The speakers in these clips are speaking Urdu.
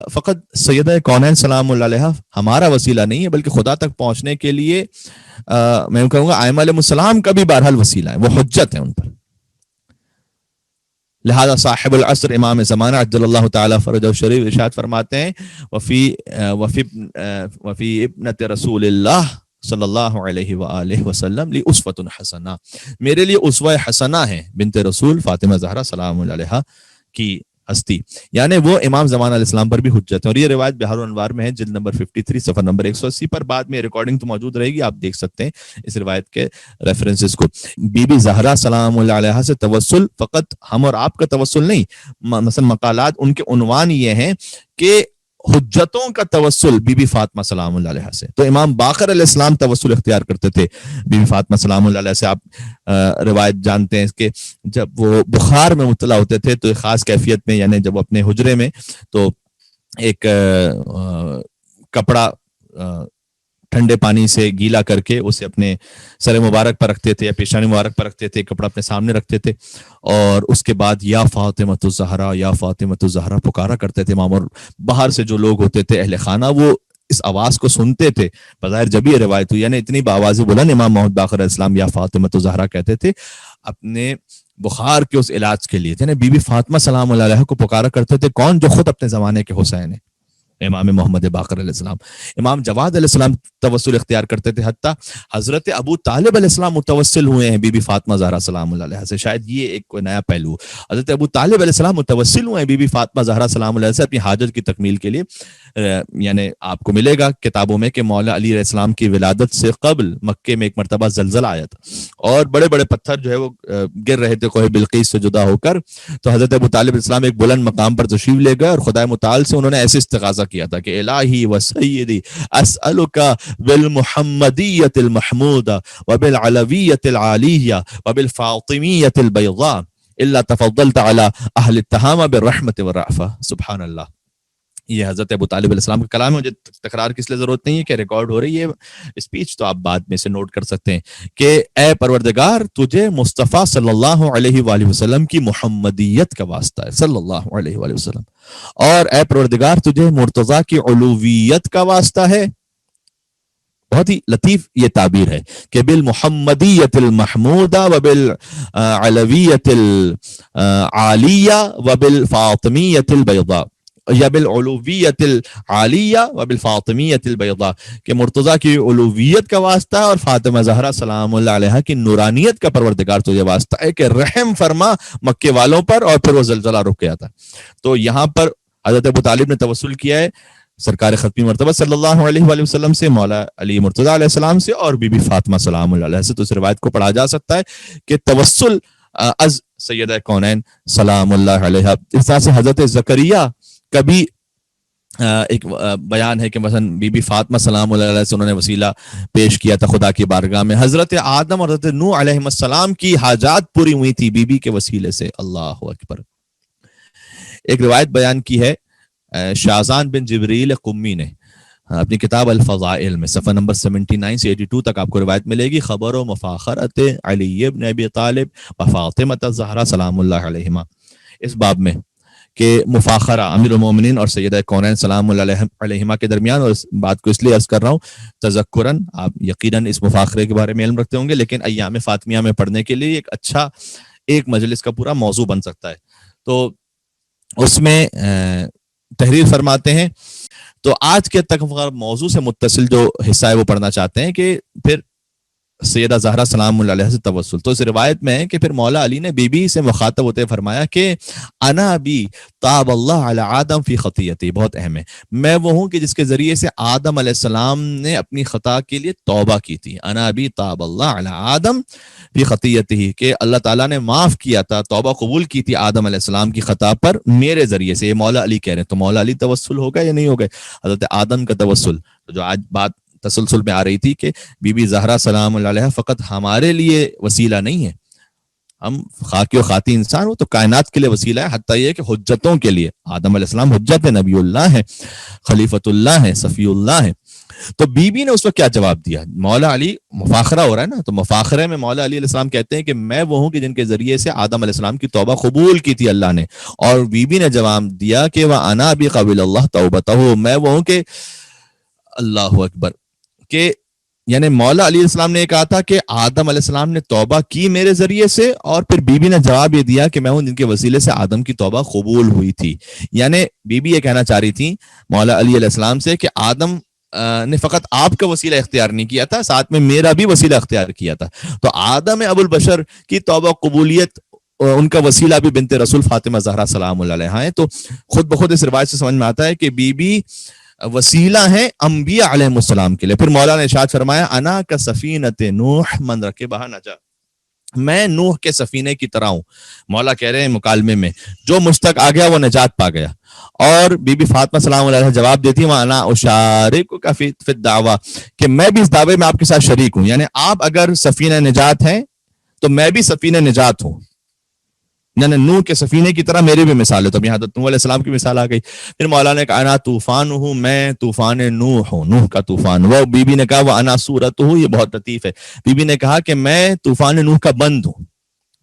فقط سیدہ کونین سلام اللہ علیہ ہمارا وسیلہ نہیں ہے، بلکہ خدا تک پہنچنے کے لیے میں کہوں گا ائمہ علیہ السلام کا بھی بہرحال وسیلہ ہے، وہ حجت ہے ان پر. لہذا صاحب العصر امام زمانہ عجل اللہ تعالیٰ فرجہ الشریف ارشاد فرماتے ہیں وفی ابنت رسول اللہ صلی اللہ علیہ وآلہ وسلم لی اسوۃ حسنہ، میرے لیے اسوہ حسنہ ہے بنت رسول فاطمہ زہرا سلام علیہا کی ہستی، یعنی وہ امام زمان علیہ السلام پر بھی حجت ہے. اور یہ روایت بہار الانوار میں ہے، جلد نمبر 53 صفحہ نمبر 180 پر. بعد میں ریکارڈنگ تو موجود رہے گی، آپ دیکھ سکتے ہیں اس روایت کے ریفرنسز کو. بی بی زہرا سلام اللہ علیہ سے توسل فقط ہم اور آپ کا توسل نہیں، مثلا مقالات ان کے عنوان یہ ہیں کہ حجتوں کا توسل بی بی فاطمہ سلام اللہ علیہ سے. تو امام باقر علیہ السلام توسل اختیار کرتے تھے بی بی فاطمہ سلام اللہ علیہ سے. آپ روایت جانتے ہیں کہ جب وہ بخار میں مبتلا ہوتے تھے تو ایک خاص کیفیت میں، یعنی جب اپنے حجرے میں تو ایک کپڑا ٹھنڈے پانی سے گیلا کر کے اسے اپنے سر مبارک پر رکھتے تھے یا پیشانی مبارک پر رکھتے تھے، کپڑا اپنے سامنے رکھتے تھے، اور اس کے بعد یا فاطمۃ الزہرا یا فاطمۃ الزہرا پکارا کرتے تھے امام. اور باہر سے جو لوگ ہوتے تھے اہل خانہ وہ اس آواز کو سنتے تھے. بظاہر جب یہ روایت ہوئی، یعنی اتنی باوازی بلند امام محمد باقر علیہ السلام یا فاطمۃ الزہرا کہتے تھے اپنے بخار کے اس علاج کے لیے. یعنی بی بی فاطمہ سلام اللہ علیہ کو پکارا کرتے تھے کون؟ جو خود اپنے زمانے کے حسین ہیں، امام محمد باقر علیہ السلام. امام جواد علیہ السلام توسل اختیار کرتے تھے، حتیٰ حضرت ابو طالب علیہ السلام متوسل ہوئے ہیں بی بی فاطمہ زہرا سلام اللہ علیہ سے. شاید یہ ایک کوئی نیا پہلو. حضرت ابو طالب علیہ السلام متوسل ہوئے ہیں بی بی فاطمہ زہرا سلام اللہ علیہ سے اپنی حاجت کی تکمیل کے لیے. یعنی آپ کو ملے گا کتابوں میں کہ مولا علی علیہ السلام کی ولادت سے قبل مکے میں ایک مرتبہ زلزلہ آیا تھا اور بڑے بڑے پتھر جو ہے وہ گر رہے تھے کوہ بلقیس سے جدا ہو کر. تو حضرت ابو طالب علیہ السلام ایک بلند مقام پر تشریف لے گئے اور خدائے متعال سے انہوں نے ایسے استغاثہ کیا تھا کہ الہی و سیدی اسألک بالمحمدیت المحمودہ وبالعلویت العالیہ وبالفاطمیت البیضاء الا تفضلت علی اہل التہامہ بالرحمت والرأفہ. سبحان اللہ. یہ حضرت ابو طالب علیہ السلام کا کلام ہے. مجھے تکرار کی اس لیے ضرورت نہیں ہے کہ ریکارڈ ہو رہی ہے اسپیچ، تو آپ بعد میں سے نوٹ کر سکتے ہیں کہ اے پروردگار تجھے مصطفیٰ صلی اللہ علیہ وآلہ وسلم کی محمدیت کا واسطہ ہے، صلی اللہ علیہ وآلہ وسلم، اور اے پروردگار تجھے مرتضیٰ کی علویت کا واسطہ ہے. بہت ہی لطیف یہ تعبیر ہے کہ بالمحمدیت المحمودہ وبالعلویت العالیہ وبالفاطمیت البیضاء یا بالعلویت العالیہ وبالفاطمیت البیضاء، کہ مرتضیٰ کی علویت کا واسطہ ہے اور فاطمہ زہرا سلام اللہ علیہ کی نورانیت کا پروردگار تجھے واسطہ ہے کہ رحم فرما مکے والوں پر. اور پھر وہ زلزلہ رک گیا تھا. تو یہاں پر حضرت ابو طالب نے توسل کیا ہے سرکار ختمی مرتبہ صلی اللہ علیہ وآلہ وسلم سے، مولا علی مرتضیٰ علیہ السلام سے اور بی بی فاطمہ سلام اللہ علیہ سے. تو اس روایت کو پڑھا جا سکتا ہے کہ توسل از سیدہ کونین سلام اللہ علیہ. اس طرح سے حضرت زکریا کا بھی ایک بیان ہے کہ مثلا بی بی فاطمہ سلام اللہ علیہ سے انہوں نے وسیلہ پیش کیا تھا خدا کی بارگاہ میں. حضرت آدم اور حضرت نوح علیہ السلام کی حاجات پوری ہوئی تھی بی بی کے وسیلے سے. اللہ اکبر. ایک روایت بیان کی ہے شاہزان بن جبریل قمی نے اپنی کتاب الفضائل میں، صفحہ نمبر 79 سے 82 تک آپ کو روایت ملے گی. خبر و مفاخرت علی ابن ابی طالب و فاطمہ الزہرا سلام اللہ علیہما، اس باب میں کہ مفاخرہ امیر المومنین اور سیدہ کونین سلام اللہ علیہما کے درمیان. اور اس بات کو اس لیے عرض کر رہا ہوں تذکراً، آپ یقیناً اس مفاخرے کے بارے میں علم رکھتے ہوں گے، لیکن ایام فاطمیہ میں پڑھنے کے لیے ایک اچھا ایک مجلس کا پورا موضوع بن سکتا ہے. تو اس میں تحریر فرماتے ہیں. تو آج کے تک موضوع سے متصل جو حصہ ہے وہ پڑھنا چاہتے ہیں کہ پھر سیدہ زہرا سلام اللہ علیہ سے توسل. تو اس روایت میں ہے کہ پھر مولا علی نے بی بی سے مخاطب ہوتے فرمایا کہ انا بی تاب اللہ علی آدم فی خطیتی. بہت اہم ہے. میں وہ ہوں کہ جس کے ذریعے سے آدم علیہ السلام نے اپنی خطا کے لیے توبہ کی تھی. انا بی تاب اللہ علی آدم فی خطیتی، کہ اللہ تعالیٰ نے معاف کیا تھا، توبہ قبول کی تھی آدم علیہ السلام کی خطا پر میرے ذریعے سے. یہ مولا علی کہہ رہے ہیں. تو مولا علی توسل ہوگا یا نہیں ہوگا؟ حضرت آدم کا توسل جو آج بات تسلسل میں آ رہی تھی کہ بی بی زہرا سلام اللہ علیہ فقط ہمارے لیے وسیلہ نہیں ہے، ہم خاکی و خاتی انسان، وہ تو کائنات کے لیے وسیلہ ہے. حتیٰ یہ کہ حجتوں کے لیے آدم علیہ السلام حجت ہے، نبی اللہ ہے، خلیفۃ اللہ ہے، صفی اللہ ہے. تو بی بی نے اس وقت کیا جواب دیا؟ مولا علی مفاخرہ ہو رہا ہے نا، تو مفاخرے میں مولا علی علیہ السلام کہتے ہیں کہ میں وہ ہوں کہ جن کے ذریعے سے آدم علیہ السلام کی توبہ قبول کی تھی اللہ نے. اور بی بی نے جواب دیا کہ وَأَنَا بِقَبِلَ اللَّهِ تَوْبَتَهُ، میں وہ ہوں کہ اللہ اکبر، کہ یعنی مولا علیہ السلام نے کہا تھا کہ آدم علیہ السلام نے توبہ کی میرے ذریعے سے، اور پھر بی بی نے جواب یہ دیا کہ میں ہوں جن کے وسیلے سے آدم کی توبہ قبول ہوئی تھی. یعنی بی بی یہ کہنا چاہ رہی تھی مولا علی علیہ السلام سے کہ آدم نے فقط آپ کا وسیلہ اختیار نہیں کیا تھا، ساتھ میں میرا بھی وسیلہ اختیار کیا تھا. تو آدم ابو البشر کی توبہ قبولیت ان کا وسیلہ بھی بنت رسول فاطمہ زہرا سلام اللہ علیہا ہے. تو خود بخود اس روایت سے سمجھ میں آتا ہے کہ بی بی وسیلہ ہیں انبیاء علیہ السلام کے لیے. پھر مولا نے ارشاد فرمایا انا کا سفینۃ نوح من رکبھا نجا، میں نوح کے سفینے کی طرح ہوں. مولا کہہ رہے ہیں مکالمے میں جو مجھ تک آ گیا وہ نجات پا گیا. اور بی بی فاطمہ سلام علیہ جواب دیتی ہیں وانا اشارکک فی الدعوہ، کہ میں بھی اس دعوے میں آپ کے ساتھ شریک ہوں. یعنی آپ اگر سفینہ نجات ہیں تو میں بھی سفینہ نجات ہوں، یعنی نوح کے سفینے کی طرح میری بھی مثال ہے. تو ابھی حضرت نوح علیہ السلام کی مثال آ گئی. پھر مولا نے کہا انا طوفان ہوں، میں طوفان نوح ہوں، نوح کا طوفان. وہ بی بی نے کہا وہ انا سورت ہوں، یہ بہت لطیف ہے. بی بی نے کہا کہ میں طوفان نوح کا بند ہوں.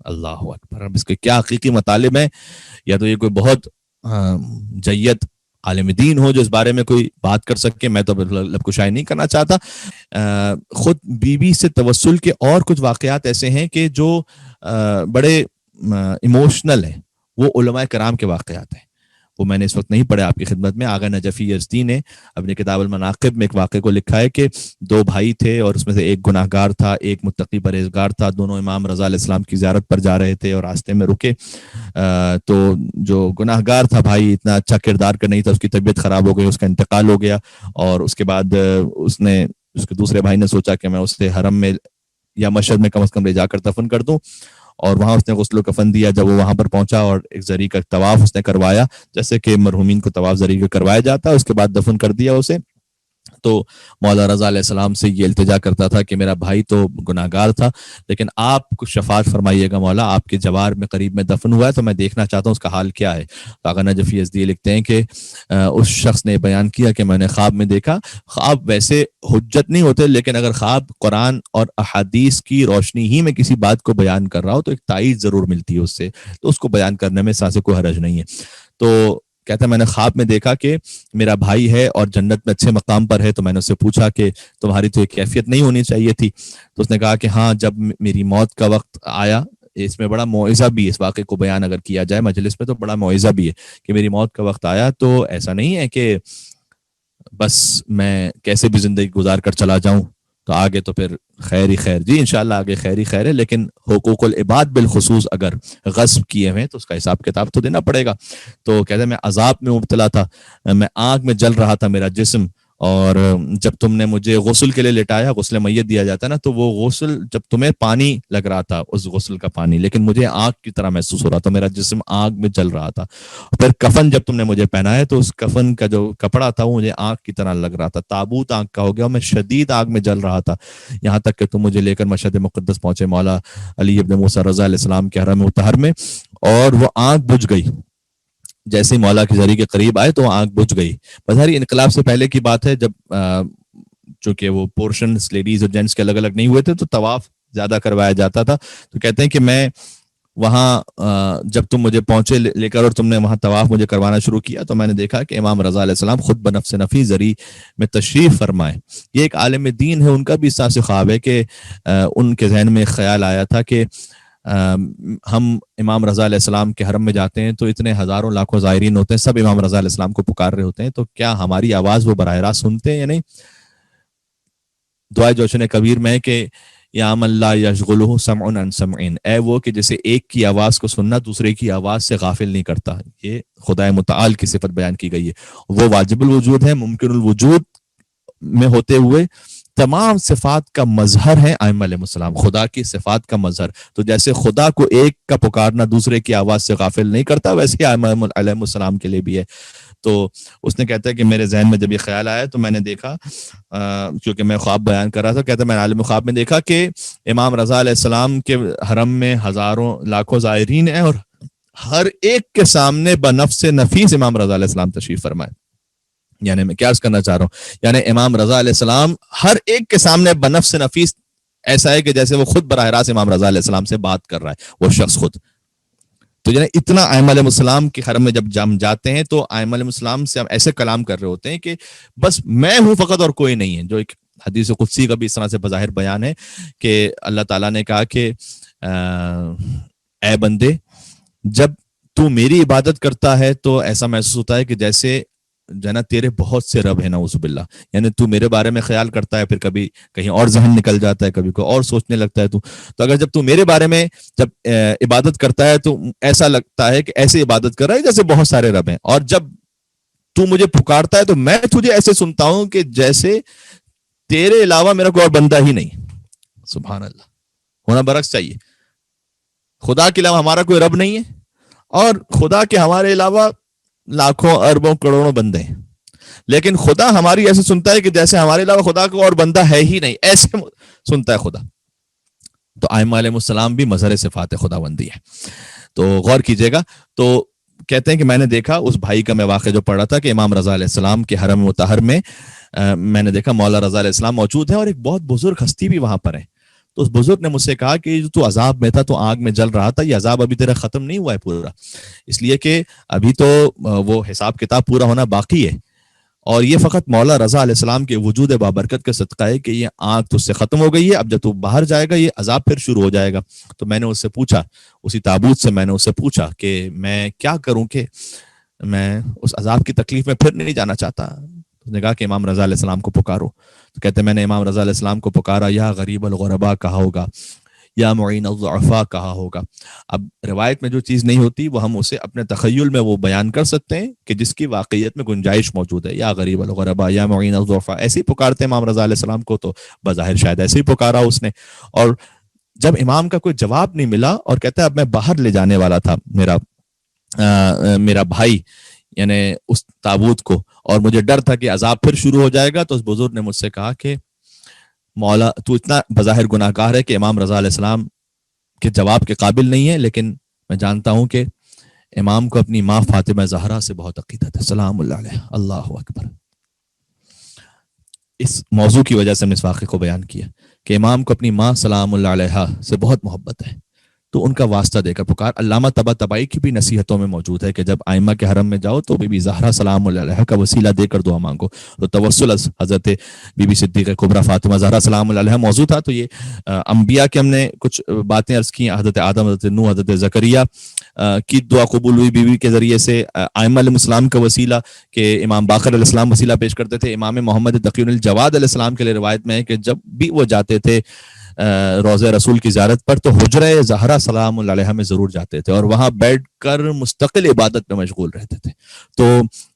اللہ اکبر. اب اس کے کیا حقیقی مطالب ہیں، یا تو یہ کوئی بہت جیت عالم دین ہو جو اس بارے میں کوئی بات کر سکے، میں تو لب کشائی نہیں کرنا چاہتا. خود بی بی سے توسل کے اور کچھ واقعات ایسے ہیں کہ جو بڑے ایموشنل ہے، وہ علماء کرام کے واقعات ہیں. وہ میں نے اس وقت نہیں پڑھے آپ کی خدمت میں. آغا نجفی یزدی نے اپنی کتاب المناقب میں ایک واقعے کو لکھا ہے کہ دو بھائی تھے اور اس میں سے ایک گناہ گار تھا، ایک متقی پرہیزگار تھا. دونوں امام رضا علیہ السلام کی زیارت پر جا رہے تھے اور راستے میں رکے. تو جو گناہ گار تھا بھائی اتنا اچھا کردار کا نہیں تھا، اس کی طبیعت خراب ہو گئی، اس کا انتقال ہو گیا. اور اس کے بعد اس کے دوسرے بھائی نے سوچا کہ میں اسے حرم میں یا مشہد میں کم از کم لے جا کر دفن کر دوں. اور وہاں اس نے غسل و کفن دیا. جب وہ وہاں پر پہنچا اور ایک زری کا طواف اس نے کروایا، جیسے کہ مرحومین کو طواف زری کا کروایا جاتا ہے، اس کے بعد دفن کر دیا اسے. تو مولا رضا علیہ السلام سے یہ التجا کرتا تھا کہ میرا بھائی تو گناہ گار تھا، لیکن آپ کچھ شفاعت فرمائیے گا مولا، آپ کے جوار میں قریب میں دفن ہوا ہے تو میں دیکھنا چاہتا ہوں اس کا حال کیا ہے. آغا نجفی یزدی لکھتے ہیں کہ اس شخص نے بیان کیا کہ میں نے خواب میں دیکھا. خواب ویسے حجت نہیں ہوتے، لیکن اگر خواب قرآن اور احادیث کی روشنی ہی میں کسی بات کو بیان کر رہا ہو تو ایک تائید ضرور ملتی ہے اس سے، تو اس کو بیان کرنے میں سانسے کوئی حرج نہیں ہے. تو کہتا ہے میں نے خواب میں دیکھا کہ میرا بھائی ہے اور جنت میں اچھے مقام پر ہے. تو میں نے اس سے پوچھا کہ تمہاری تو یہ کیفیت نہیں ہونی چاہیے تھی. تو اس نے کہا کہ ہاں جب میری موت کا وقت آیا، اس میں بڑا موعظہ بھی ہے، اس واقعے کو بیان اگر کیا جائے مجلس میں تو بڑا موعظہ بھی ہے کہ میری موت کا وقت آیا تو ایسا نہیں ہے کہ بس میں کیسے بھی زندگی گزار کر چلا جاؤں، تو آگے تو پھر خیر ہی خیر. جی انشاءاللہ آگے خیر ہی خیر ہے، لیکن حقوق العباد بالخصوص اگر غصب کیے ہوئے تو اس کا حساب کتاب تو دینا پڑے گا. تو کہتے ہیں میں عذاب میں مبتلا تھا، میں آگ میں جل رہا تھا میرا جسم، اور جب تم نے مجھے غسل کے لیے لٹایا، غسل میت دیا جاتا ہے نا، تو وہ غسل جب تمہیں پانی لگ رہا تھا اس غسل کا پانی، لیکن مجھے آگ کی طرح محسوس ہو رہا تھا، میرا جسم آگ میں جل رہا تھا. پھر کفن جب تم نے مجھے پہنایا تو اس کفن کا جو کپڑا تھا وہ مجھے آگ کی طرح لگ رہا تھا، تابوت آگ کا ہو گیا اور میں شدید آگ میں جل رہا تھا. یہاں تک کہ تم مجھے لے کر مشہد مقدس پہنچے مولا علی ابن موسیٰ رضا علیہ السلام کے حرم مطہر میں، اور وہ آگ بجھ گئی. جیسے مولا کی زری کے قریب آئے تو آگ بجھ گئی. بظاہر انقلاب سے پہلے کی بات ہے، جب چونکہ وہ پورشنز لیڈیز اور جینٹس کے الگ الگ نہیں ہوئے تھے تو طواف زیادہ کروایا جاتا تھا. تو کہتے ہیں کہ میں وہاں جب تم مجھے پہنچے لے کر اور تم نے وہاں طواف مجھے کروانا شروع کیا تو میں نے دیکھا کہ امام رضا علیہ السلام خود بنفس نفی زری میں تشریف فرمائے. یہ ایک عالم دین ہے، ان کا بھی اس طرح سے خواب ہے کہ ان کے ذہن میں خیال آیا تھا کہ ہم امام رضا علیہ السلام کے حرم میں جاتے ہیں تو اتنے ہزاروں لاکھوں زائرین ہوتے ہیں، سب امام رضا علیہ السلام کو پکار رہے ہوتے ہیں، تو کیا ہماری آواز وہ براہ راست سنتے ہیں یا نہیں؟ دعائے جوشن کبیر میں کہ یا من لا یشغلہ سمع عن سمع، اے وہ کہ جسے ایک کی آواز کو سننا دوسرے کی آواز سے غافل نہیں کرتا. یہ خدائے متعال کی صفت بیان کی گئی ہے. وہ واجب الوجود ہے، ممکن الوجود میں ہوتے ہوئے تمام صفات کا مظہر ہے ائمہ علیہ السلام، خدا کی صفات کا مظہر. تو جیسے خدا کو ایک کا پکارنا دوسرے کی آواز سے غافل نہیں کرتا، ویسے ائمہ علیہ السلام کے لیے بھی ہے. تو اس نے کہتا ہے کہ میرے ذہن میں جب یہ خیال آیا تو میں نے دیکھا، کیونکہ میں خواب بیان کر رہا تھا، کہتا ہے میں عالم خواب میں دیکھا کہ امام رضا علیہ السلام کے حرم میں ہزاروں لاکھوں زائرین ہیں اور ہر ایک کے سامنے بنفس نفیس امام رضا علیہ السلام تشریف فرمائے. یعنی میں کیا عرض کرنا چاہ رہا ہوں، یعنی امام رضا علیہ السلام ہر ایک کے سامنے بنفس نفیس ایسا ہے کہ جیسے وہ خود براہ راست امام رضا علیہ السلام سے بات کر رہا ہے وہ شخص خود. تو یعنی اتنا ائمہ علیہ السلام کے حرم میں جب ہم جاتے ہیں تو ائمہ علیہ السلام سے ہم ایسے کلام کر رہے ہوتے ہیں کہ بس میں ہوں فقط اور کوئی نہیں ہے. جو ایک حدیث قدسی کا بھی اس طرح سے بظاہر بیان ہے کہ اللہ تعالیٰ نے کہا کہ اے بندے جب تو میری عبادت کرتا ہے تو ایسا محسوس ہوتا ہے کہ جیسے جو نا تیرے بہت سے رب ہیں نعوذ باللہ. یعنی تو میرے بارے میں خیال کرتا ہے، پھر کبھی کہیں اور ذہن نکل جاتا ہے، کبھی کوئی اور سوچنے لگتا ہے تو اگر جب تو میرے بارے میں جب عبادت کرتا ہے تو ایسا لگتا ہے کہ ایسے عبادت کر رہا ہے جیسے بہت سارے رب ہیں، اور جب تو مجھے پکارتا ہے تو میں تجھے ایسے سنتا ہوں کہ جیسے تیرے علاوہ میرا کوئی اور بندہ ہی نہیں. سبحان اللہ. ہونا برعکس چاہیے. خدا کے علاوہ ہمارا کوئی رب نہیں ہے اور خدا کے ہمارے علاوہ لاکھوں اربوں کروڑوں بندے ہیں، لیکن خدا ہماری ایسے سنتا ہے کہ جیسے ہمارے علاوہ خدا کو اور بندہ ہے ہی نہیں، ایسے سنتا ہے خدا. تو ائمہ علیہ السلام بھی مظہر صفات خداوندی ہے. تو غور کیجئے گا. تو کہتے ہیں کہ میں نے دیکھا اس بھائی کا میں واقعہ جو پڑھ رہا تھا کہ امام رضا علیہ السلام کے حرم مطہر میں میں نے دیکھا مولا رضا علیہ السلام موجود ہے اور ایک بہت بزرگ ہستی بھی وہاں پر ہے. تو اس بزرگ نے مجھ سے کہا کہ تو عذاب میں تھا، تو آگ میں جل رہا تھا، یہ عذاب ابھی تیرا ختم نہیں ہوا ہے پورا، اس لیے کہ ابھی تو وہ حساب کتاب پورا ہونا باقی ہے، اور یہ فقط مولا رضا علیہ السلام کے وجود بابرکت کا صدقہ ہے کہ یہ آگ تو اس سے ختم ہو گئی ہے، اب جب تو باہر جائے گا یہ عذاب پھر شروع ہو جائے گا. تو میں نے اس سے پوچھا، اسی تابوت سے میں نے اس سے پوچھا کہ میں کیا کروں کہ میں اس عذاب کی تکلیف میں پھر نہیں جانا چاہتا. اس نے کہا کہ امام رضا علیہ السلام کو پکارو. تو کہتے میں نے امام رضا علیہ السلام کو پکارا. یا غریب الغرباء کہا ہوگا، یا معین الضعفاء کہا ہوگا. اب روایت میں جو چیز نہیں ہوتی وہ ہم اسے اپنے تخیل میں وہ بیان کر سکتے ہیں کہ جس کی واقعیت میں گنجائش موجود ہے. یا غریب الغرباء، یا معین الضعفاء، ایسے ہی پکارتے امام رضا علیہ السلام کو. تو بظاہر شاید ایسے ہی پکارا اس نے. اور جب امام کا کوئی جواب نہیں ملا اور کہتا ہے اب میں باہر لے جانے والا تھا میرا بھائی یعنی اس تابوت کو، اور مجھے ڈر تھا کہ عذاب پھر شروع ہو جائے گا، تو اس بزرگ نے مجھ سے کہا کہ مولا تو اتنا بظاہر گناہ گار ہے کہ امام رضا علیہ السلام کے جواب کے قابل نہیں ہے، لیکن میں جانتا ہوں کہ امام کو اپنی ماں فاطمہ زہرا سے بہت عقیدت ہے سلام اللہ علیہ. اللہ اکبر. اس موضوع کی وجہ سے ہم نے اس واقعے کو بیان کیا کہ امام کو اپنی ماں سلام اللہ علیہ سے بہت محبت ہے، تو ان کا واسطہ دے کر پکار. علامہ طباطبائی کی بھی نصیحتوں میں موجود ہے کہ جب ائمہ کے حرم میں جاؤ تو بی بی زہرا سلام اللہ علیہ کا وسیلہ دے کر دعا مانگو. تو توسل حضرت بی بی صدیقہ کبریٰ فاطمہ زہرا سلام اللہ علیہ موضوع تھا. تو یہ انبیاء کے ہم نے کچھ باتیں عرض کی. حضرت آدم، حضرت نوح، حضرت زکریا کی دعا قبول ہوئی بیوی کے ذریعے سے. ائمہ علیہ السلام کا وسیلہ کہ امام باقر علیہ السلام وسیلہ پیش کرتے تھے. امام محمد تقی الجواد علیہ السلام کے لیے روایت میں ہے کہ جب بھی وہ جاتے تھے روضہ رسول کی زیارت پر تو حجرہ زہرا سلام اللہ علیہ میں ضرور جاتے تھے اور وہاں بیٹھ کر مستقل عبادت میں مشغول رہتے تھے. تو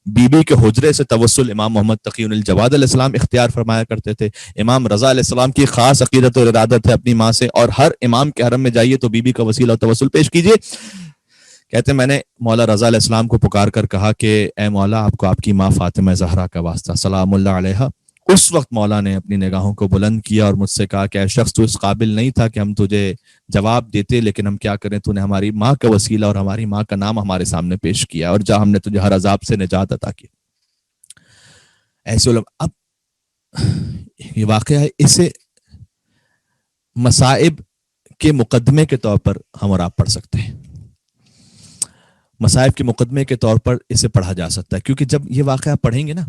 بی بی کے حجرے سے توسل امام محمد تقی الجواد علیہ السلام اختیار فرمایا کرتے تھے. امام رضا علیہ السلام کی خاص عقیدت اور ارادت ہے اپنی ماں سے، اور ہر امام کے حرم میں جائیے تو بی بی کا وسیلہ اور توسل پیش کیجیے. کہتے ہیں میں نے مولا رضا علیہ السلام کو پکار کر کہا کہ اے مولا آپ کو آپ کی ماں فاطمہ زہرا کا واسطہ سلام اللہ علیہ. اس وقت مولا نے اپنی نگاہوں کو بلند کیا اور مجھ سے کہا کہ اے شخص تو اس قابل نہیں تھا کہ ہم تجھے جواب دیتے، لیکن ہم کیا کریں، تو نے ہماری ماں کا وسیلہ اور ہماری ماں کا نام ہمارے سامنے پیش کیا اور جہاں ہم نے تجھے ہر عذاب سے نجات عطا کی. ایسے علماء اب یہ واقعہ ہے، اسے مصائب کے مقدمے کے طور پر ہم اور آپ پڑھ سکتے ہیں. مصائب کے مقدمے کے طور پر اسے پڑھا جا سکتا ہے، کیونکہ جب یہ واقعہ پڑھیں گے نا،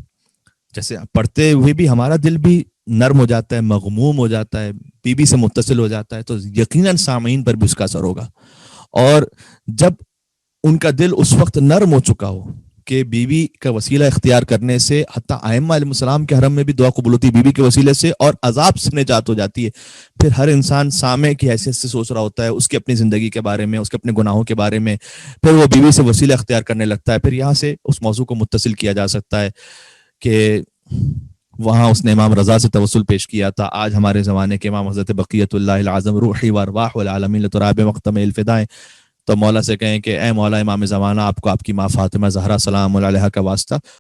جیسے پڑھتے ہوئے بھی ہمارا دل بھی نرم ہو جاتا ہے، مغموم ہو جاتا ہے، بی بی سے متصل ہو جاتا ہے، تو یقیناً سامعین پر بھی اس کا اثر ہوگا. اور جب ان کا دل اس وقت نرم ہو چکا ہو کہ بی بی کا وسیلہ اختیار کرنے سے حتیٰ ائمہ علیہ السلام کے حرم میں بھی دعا قبول ہوتی ہے بی بی کے وسیلے سے، اور عذاب سے نجات ہو جاتی ہے، پھر ہر انسان سامع کی حیثیت سے سوچ رہا ہوتا ہے اس کی اپنی زندگی کے بارے میں، اس کے اپنے گناہوں کے بارے میں، پھر وہ بی بی سے وسیلہ اختیار کرنے لگتا ہے. پھر یہاں سے اس موضوع کو متصل کیا جا سکتا ہے کہ وہاں اس نے امام رضا سے توسل پیش کیا تھا. آج ہمارے زمانے کے امام حضرت بقیت اللہ العظم روحی و ارواح العالمین لتراب مقتم الفدائیں، تو مولا سے کہیں کہ اے مولا امام زمانہ آپ کو آپ کی ماں فاطمہ زہرا سلام علیہ کا واسطہ